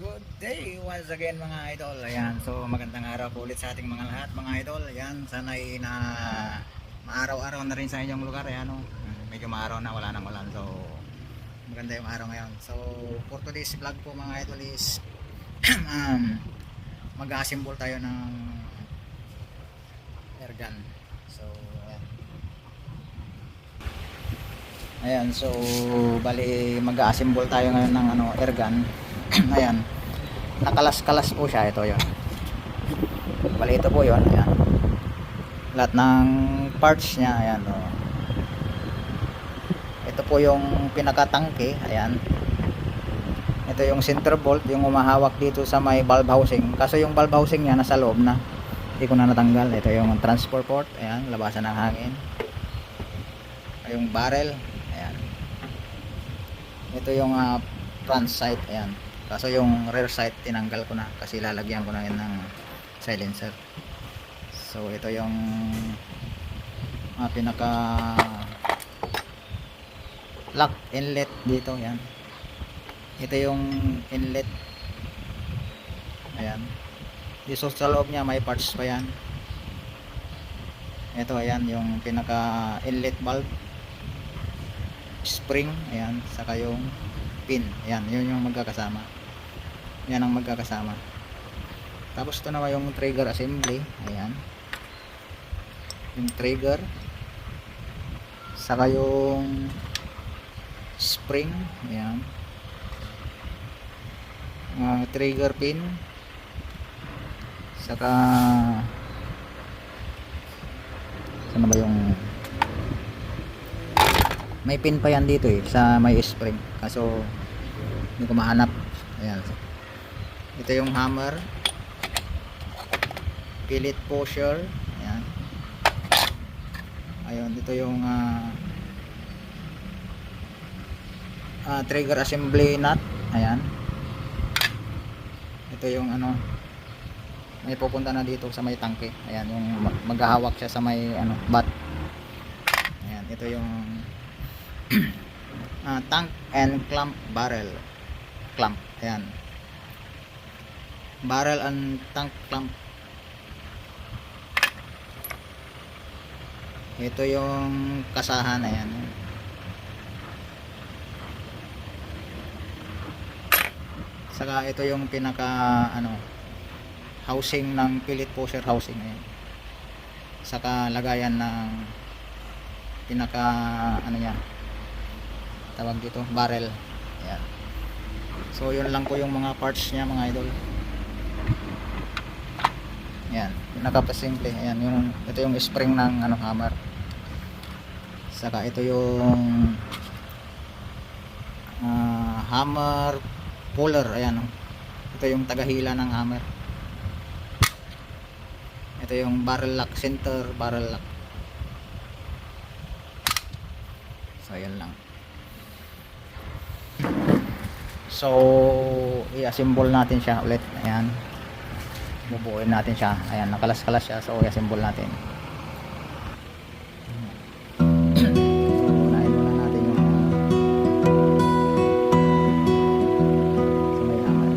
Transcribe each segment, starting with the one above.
Good day once again mga idol. Ayan, so magandang araw po ulit sa ating mga lahat mga idol. Ayan, sana'y na maaraw-araw na rin sa inyong lugar. Ayan, no? Medyo maaraw na, wala nang ulan. So maganda yung araw ngayon. So for today's vlog po mga idol is mag-assemble tayo ng air gun. So ayan, so bali mag-assemble tayo ngayon ng air gun. Ayan, nakalas-kalas po siya. Ito yon, bali ito po yon. Ayan, lahat ng parts niya. Ayan, oh. Ito po yung pinakatangke. Ayan, ito yung center bolt, yung umahawak dito sa may valve housing. Kaso yung valve housing niya nasa loob na, hindi ko na natanggal. Ito yung transfer port. Ayan, labasan ng hangin. Yung barrel. Ayan, ito yung front sight. Ayan, kaso yung rear sight tinanggal ko na kasi lalagyan ko na yun ng silencer. So ito yung pinaka lock inlet dito. Yan, ito yung inlet. Ayan, dito sa loob niya may parts pa yan. Ito, ayan yung pinaka inlet valve, spring. Ayan, saka yung pin. Ayan, yun yung magkakasama. Yan ang magkakasama. Tapos ito naman yung trigger assembly. Ayan, yung trigger, saka yung spring. Ayan, trigger pin, saka saan ba yung may pin pa yan dito sa may spring, kaso hindi ko mahanap. Ayan, ito yung hammer, pilot pusher. Ayan, ayun, dito yung trigger assembly nut. Ayan, ito yung may pupunta na dito sa may tangke. Ayan, yung maghahawak siya sa may bat. Ayan, ito yung tank and clamp barrel clamp. Ayan, barrel and tank clamp. Ito yung kasahan. Ayan, saka ito yung pinaka housing ng pilot pusher housing. Ayan, saka lagayan ng pinaka niya, tawag dito, barrel. Ayan, so yun lang po yung mga parts niya mga idol. Ayan, pinaka-simple. Ayan, ito yung spring ng hammer, saka ito yung hammer puller. Ayan, ito yung tagahila ng hammer. Ito yung barrel lock, center barrel lock. So ayan lang. So i-assemble natin siya ulit. Ayan, bubuuin natin siya. Ayan, nakalas-kalas siya, so i-assemble natin. Unahin muna natin yung sa may hammer.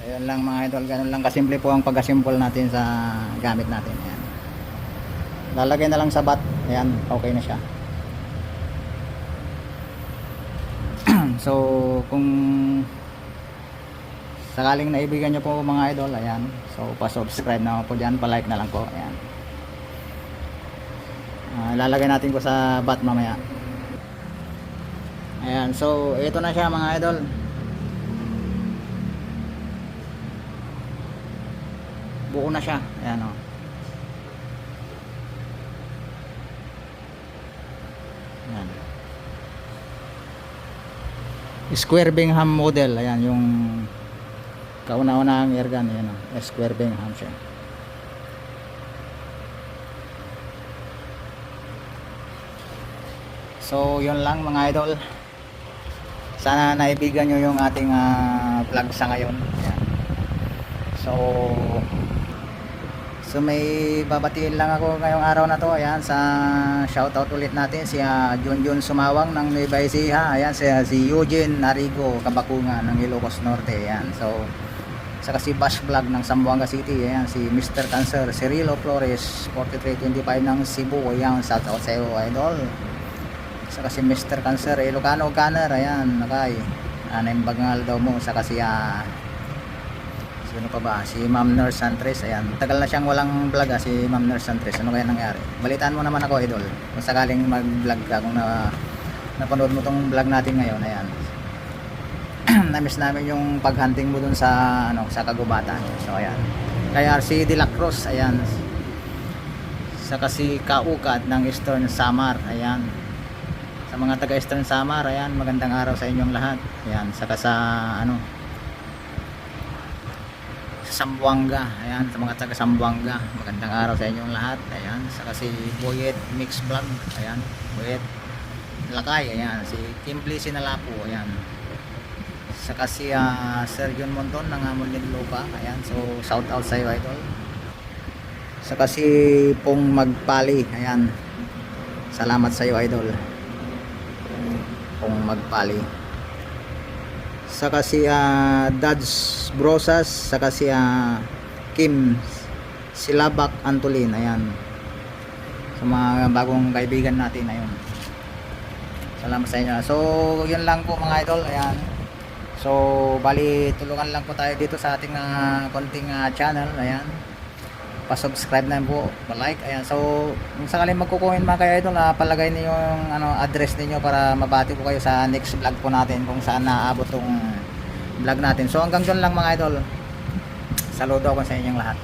Ayun lang mga idol, ganun lang kasimple po ang pag-assemble natin sa gamit natin. Ayan. Lalagay na lang sa bat. Ayan, okay na siya. So, kung sakaling naibigan nyo po mga idol, ayan. So, pa-subscribe na po dyan, pa-like na lang po. Ayan. Lalagay natin ko sa bat mamaya. Ayan, so ito na siya mga idol. Buo na siya. Ayan o. Ayan. Square Bingham model. Ayan yung kauna-unahang airgun. Ayan o. Square Bingham siya. So yun lang mga idol. Sana naibigan nyo yung ating vlog sa ngayon. Ayan. So may babatiin lang ako ngayong araw na to. Ayan, sa shoutout ulit natin si Junjun Sumawang ng Nueva Ecija. Ayan, si Eugene Narigo Kabakungan ng Ilocos Norte. Ayan, so saka si Bash Vlog ng Zamboanga City. Ayan, si Mr. Cancer Cirilo Flores 4325 ng Cebu. Ayan, shoutout sa iyo idol. Saka si Mr. Cancer Ilocano Gunner. Ayan, nakay Bagnal daw mo. Saka si sino pa ba? Si Ma'am Nurse Santres. Ayan, tagal na siyang walang vlog si Ma'am Nurse Santres. Ano kaya nangyari? Balitaan mo naman ako idol kung sakaling mag-vlog ka, kung napanood mo tong vlog natin ngayon. Ayan. Na-miss namin yung paghunting mo dun sa sa kagubatan. So ayan, kay RC De La Cruz. Ayan, saka si Kaukat ng Eastern Samar. Ayan, sa mga taga Eastern Samar, ayan, magandang araw sa inyong lahat. Ayan, saka sa Zamboanga. Ayan, sa mga taga Zamboanga, magandang araw sa inyong lahat. Ayan, saka si Boyet Mix Vlog. Ayan, Boyet Lakay. Ayan, si Kimble Sinalapo. Ayan, saka si Sir John Monton ng Muntinlupa. Ayan, so shout out sa iyo idol. Saka si Pong Magpali. Ayan, salamat sa iyo idol, Pong Magpali. Saka si Dads Brosas. Saka si Kim Silabak Antolin. Ayan, sa mga bagong kaibigan natin. Ayun, salamat sa inyo. So yun lang po mga idol. Ayan, so bali tulungan lang po tayo dito sa ating konting channel. Ayan, pa-subscribe na po, pa-like. Ayan, so kung sakaling magkukuhin mga kayo idol, palagay niyo yung address niyo para mabati ko kayo sa next vlog po natin kung saan naabot tong vlog natin. So hanggang doon lang mga idol. Saludo ako sa inyong lahat.